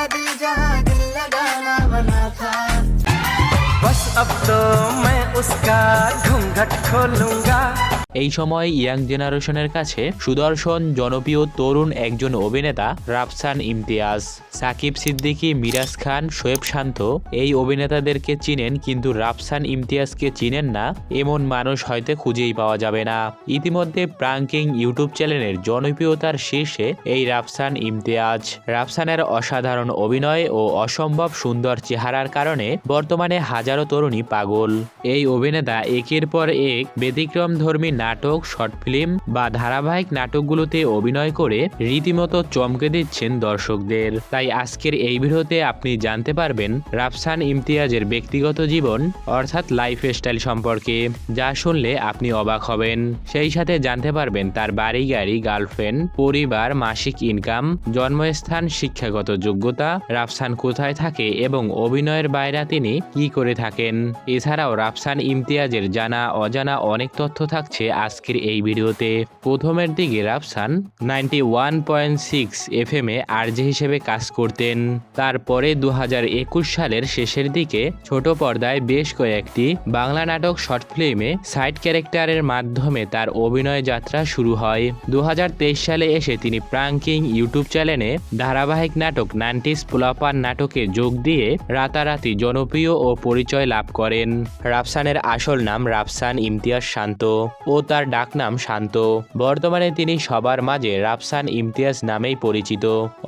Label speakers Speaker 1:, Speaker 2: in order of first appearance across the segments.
Speaker 1: दिल जहां दिल लगाना बना था।
Speaker 2: बस अब तो मैं उसका घूंघट खोलूंगा।
Speaker 3: এই সময় ইয়াং জেনারেশনের কাছে সুদর্শন জনপ্রিয় তরুণ একজন অভিনেতা রাফসান ইমতিয়াজ। সাকিব সিদ্দিকী, মিরাজ খান, শোয়েব শান্ত এই অভিনেতাদেরকে চিনেন, কিন্তু রাফসান ইমতিয়াজকে চিনেন না এমন মানুষ হয়তো খুঁজেই পাওয়া যাবে না। ইতিমধ্যে প্রাঙ্কিং ইউটিউব চ্যানেলের জনপ্রিয়তার শীর্ষে এই রাফসান ইমতিয়াজ। রাফসানের অসাধারণ অভিনয় ও অসম্ভব সুন্দর চেহারার কারণে বর্তমানে হাজারো তরুণী পাগল। এই অভিনেতা একের পর এক ব্যতিক্রমধর্মী নাটক, শর্ট ফিল্ম বা ধারাবাহিক নাটকগুলোতে অভিনয় করে রীতিমতো চমকে দিচ্ছেন দর্শকদের। তাই আজকের এই ভিডিওতে আপনি জানতে পারবেন রাফসান ইমতিয়াজের ব্যক্তিগত জীবন অর্থাৎ লাইফস্টাইল সম্পর্কে, যা শুনলে আপনি অবাক হবেন। সেই সাথে জানতে পারবেন তার বাড়ি গাড়ি, গার্লফ্রেন্ড, পরিবার, মাসিক ইনকাম, জন্মস্থান, শিক্ষাগত যোগ্যতা, রাফসান কোথায় থাকে এবং অভিনয়ের বাইরে তিনি কি করে থাকেন। এছাড়াও রাফসান ইমতিয়াজের জানা অজানা অনেক তথ্য থাকছে আজকের এই ভিডিওতে। প্রথমের দিকে রাফসান 91.6 FM এ আরজে হিসেবে কাজ করতেন। তারপরে 2021 সালের শেষের দিকে ছোট পর্দায় বেশ কয়েকটি বাংলা নাটক, শর্ট ফিল্মে সাইড ক্যারেক্টারের মাধ্যমে তার অভিনয় যাত্রা শুরু হয়। 2023 সালে এসে তিনি প্রাঙ্কিং ইউটিউব চ্যানেলে ধারাবাহিক নাটক 90s পোলাপান নাটকে যোগ দিয়ে রাতারাতি জনপ্রিয় ও পরিচয় লাভ করেন। রাফসানের আসল নাম রাফসান ইমতিয়াজ শান্ত ও তার ডাকনাম শান্ত। বর্তমানে তিনি সবার মাঝে রাফসান ইমতিয়াজ নামেই পরিচিত।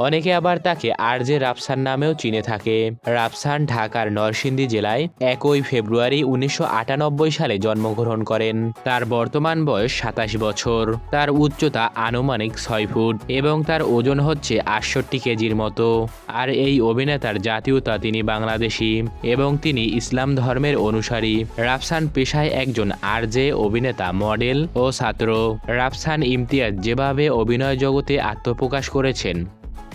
Speaker 3: অনেকে আবার তাকে আরজে রাফসান নামেও চিনে থাকে। রাফসান ঢাকার নরসিংদী জেলায় 1 ফেব্রুয়ারি 1998 সালে জন্মগ্রহণ করেন। তার বর্তমান বয়স 27 বছর। তার উচ্চতা আনুমানিক 6 ফুট এবং তার ওজন হচ্ছে 68 কেজির মতো। আর এই অভিনেতার জাতীয়তা তিনি বাংলাদেশী এবং তিনি ইসলাম ধর্মের অনুসারী। রাফসান পেশায় একজন আরজে, অভিনেতা, মডেল ও ছাত্র। রাফসান ইমতিয়াজ যেভাবে অভিনয় জগতে আত্মপ্রকাশ করেছেন,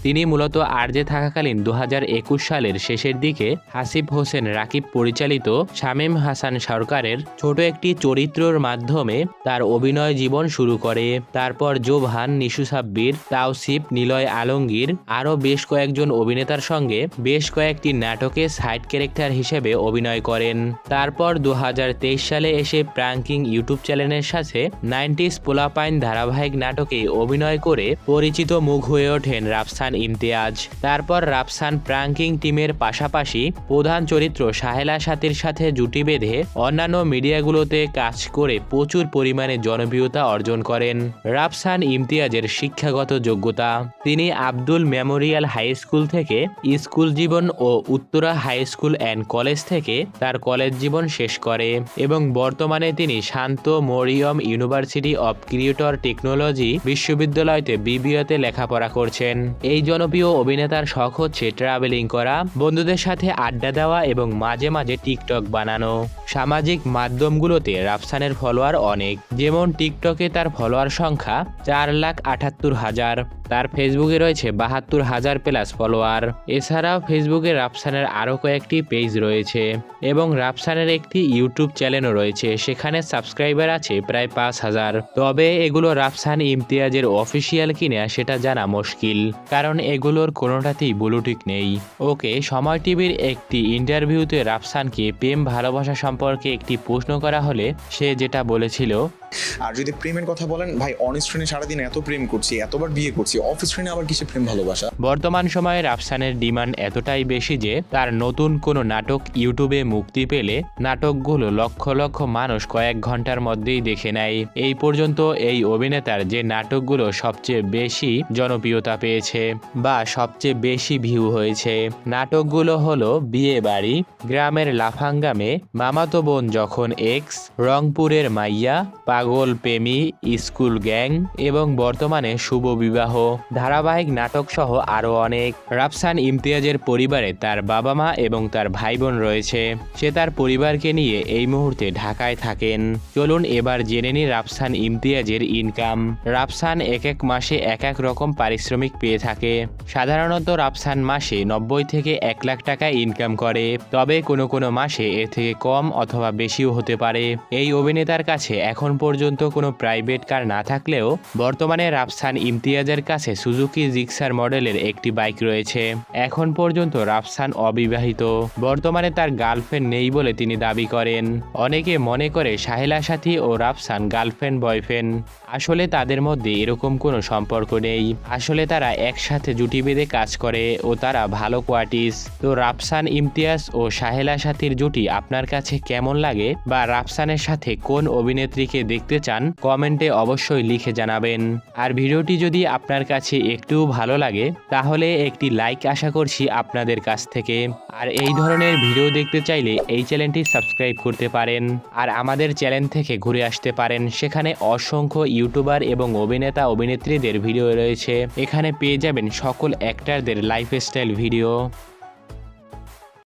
Speaker 3: তিনি মূলত আরজে থাকাকালীন 2021 সালের শেষের দিকে হাসিব হোসেন রাকিব পরিচালিত শামীম হাসান সরকারের ছোট একটি চরিত্রের মাধ্যমে তার অভিনয় জীবন শুরু করে। তারপর জোভান, নিশু সাব্বির, তাওসিফ, নিলয় আলমগীর আরও বেশ কয়েকজন অভিনেতার সঙ্গে বেশ কয়েকটি নাটকে সাইড ক্যারেক্টার হিসেবে অভিনয় করেন। তারপর 2023 সালে এসে প্রাঙ্কিং ইউটিউব চ্যানেলের সাথে 90s পোলাপাইন ধারাবাহিক নাটকে অভিনয় করে পরিচিত মুখ হয়ে ওঠেন রাফসান ইমতিয়াজ। তারপর রাফসান প্রাঙ্কিং টিমের পাশাপাশি প্রধান চরিত্র সাহেলা সাথীর সাথে জুটি বেঁধে অন্যান্য মিডিয়াগুলোতে কাজ করে প্রচুর পরিমাণে জনপ্রিয়তা অর্জন করেন। রাফসান ইমতিয়াজের শিক্ষাগত যোগ্যতা: তিনি আব্দুল মেমোরিয়াল হাই স্কুল থেকে স্কুল জীবন ও Uttara high school and college থেকে তার কলেজ জীবন শেষ করে এবং বর্তমানে তিনি Shanto Mariam university of creative technology বিশ্ববিদ্যালয়তে বিবিএতে লেখাপড়া করছেন। এই জনপ্রিয় অভিনেতার শখ হচ্ছে ট্রাভেলিং করা, বন্ধুদের সাথে আড্ডা দেওয়া এবং মাঝে মাঝে টিকটক বানানো। সামাজিক মাধ্যমগুলোতে রাফসানের ফলোয়ার অনেক, যেমন টিকটকে তার ফলোয়ার সংখ্যা 4,78,000। তার ফেসবুকে রয়েছে 72,000 প্লাস ফলোয়ার। এছাড়াও ফেসবুকে রাফসানের আরও কয়েকটি পেজ রয়েছে এবং রাফসানের একটি ইউটিউব চ্যানেলও রয়েছে, সেখানে সাবস্ক্রাইবার আছে প্রায় 5,000। তবে এগুলো রাফসান ইমতিয়াজের অফিসিয়াল কিনা সেটা জানা মুশকিল, কারণ এগুলোর কোনোটাতেই ব্লুটিক নেই। ওকে, সময় টিভির একটি ইন্টারভিউতে রাফসানকে প্রেম ভালোবাসা সম্পর্কে একটি প্রশ্ন করা হলে সে যেটা বলেছিল,
Speaker 4: আর যদি প্রেমের কথা বলেন, ভাই অন স্ক্রিনে সারাদিন এত প্রেম করছি, এতবার বিয়ে করছি, অফ স্ক্রিনে আবার কিসে প্রেম ভালোবাসা।
Speaker 3: বর্তমান সময়ে রাফসানের ডিমান্ড এতটাই বেশি যে তার নতুন কোনো নাটক ইউটিউবে মুক্তি পেলে নাটকগুলো লক্ষ লক্ষ মানুষ কয়েক ঘন্টার মধ্যেই দেখে নেয়। এই পর্যন্ত এই অভিনেতার যে নাটকগুলো সবচেয়ে বেশি জনপ্রিয়তা পেয়েছে বা সবচেয়ে বেশি ভিউ হয়েছে, নাটকগুলো হলো বিয়ে বাড়ি, গ্রামের লাফাঙ্গামে, মামাতো বোন যখন এক্স, রংপুরের মাইয়া, পাগল প্রেমী, স্কুল গ্যাং এবং বর্তমানে শুভ বিবাহ ধারাবাহিক নাটক সহ আরও অনেক। রাফসান ইমতিয়াজের পরিবারে তার বাবা মা এবং তার ভাই বোন রয়েছে। সে তার পরিবারকে নিয়ে এই মুহূর্তে ঢাকায় থাকেন। চলুন এবার জেনে নিই রাফসান ইমতিয়াজের ইনকাম। রাফসান এক এক মাসে এক এক রকম পারিশ্রমিক পেয়ে থাকে। সাধারণত রাফসান মাসে 90 থেকে 1 লাখ টাকা ইনকাম করে, তবে কোনো কোনো মাসে এর থেকে কম অথবা বেশিও হতে পারে। এই অভিনেতার কাছে এখন পর্যন্ত পর্যন্ত কোনো প্রাইভেট কার না থাকলেও বর্তমানে রাফসান ইমতিয়াজের কাছে সুজুকি জিক্সার মডেলের একটি বাইক রয়েছে। এখন পর্যন্ত রাফসান অবিবাহিত। বর্তমানে তার গার্লফ্রেন্ড নেই বলে তিনি দাবি করেন। অনেকে মনে করে সাহেলা সাথী ও রাফসান গার্লফ্রেন্ড বয়ফ্রেন্ড। আসলে তাদের মধ্যে এরকম কোনো সম্পর্ক নেই। আসলে তারা একসাথে জুটি বেঁধে কাজ করে ও তারা ভালো কোয়ার্টিস। তো রাফসান ইমতিয়াজ ও সাহেলা সাথীর জুটি আপনার কাছে কেমন লাগে বা রাফসানের সাথে কোন অভিনেত্রীকে দেখতে চান কমেন্টে অবশ্যই লিখে জানাবেন। আর ভিডিওটি যদি আপনার কাছে একটু ভালো লাগে তাহলে একটি লাইক আশা করছি আপনাদের কাছ থেকে। আর এই ধরনের ভিডিও দেখতে চাইলে এই চ্যানেলটি সাবস্ক্রাইব করতে পারেন আর আমাদের চ্যানেল থেকে ঘুরে আসতে পারেন। সেখানে অসংখ্য ইউটিউবার এবং অভিনেতা অভিনেত্রীদের ভিডিও রয়েছে। এখানে পেয়ে যাবেন সকল অ্যাক্টরদের লাইফস্টাইল ভিডিও।